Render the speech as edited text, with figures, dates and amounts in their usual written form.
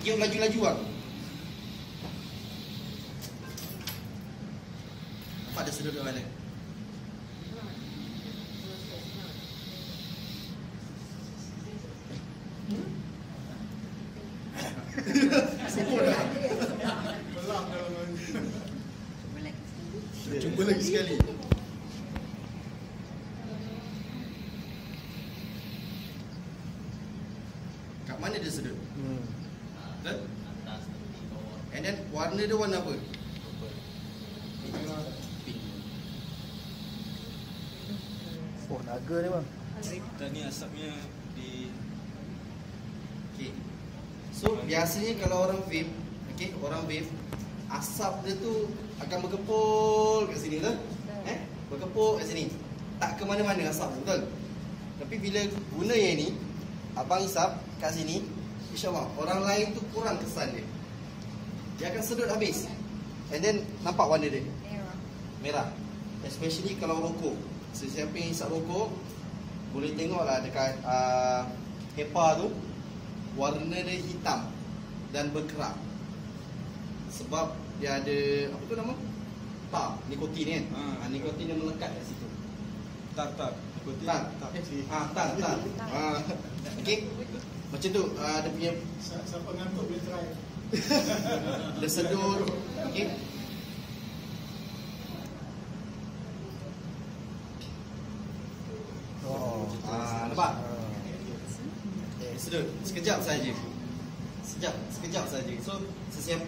tiup laju-laju lah. Nampak ada sedut kat mana? Sibuk dah. Cuba lagi sekali. Kat mana dia sedut? Betul? And then warna dia warna apa? Pink. Oh, naga ni bang. Dan ni asapnya di Okay. So biasanya kalau orang vape, okay, orang vape, asap dia tu akan berkepul kat sini, betul? Berkepul kat sini. Tak ke mana-mana asap tu, betul? Tapi bila guna yang ni, abang hisap kat sini, insyaAllah orang lain tu kurang kesan dia. Dia akan sedut habis. And then nampak warna dia merah. Especially kalau rokok. Sesiapa yang hisap rokok, boleh tengoklah dekat HEPA tu, warna dia hitam dan berkerak. Sebab dia ada, apa tu nama? Tar, nikotin kan? Nikotin dia melekat kat situ. tar. Tar. Okay. Macam tu, dia punya. Siapa ngantuk boleh try. Dia sedur. Okay. Oh. Nampak? Sedut. Sekejap saja. Sekejap saja. So, sesiapa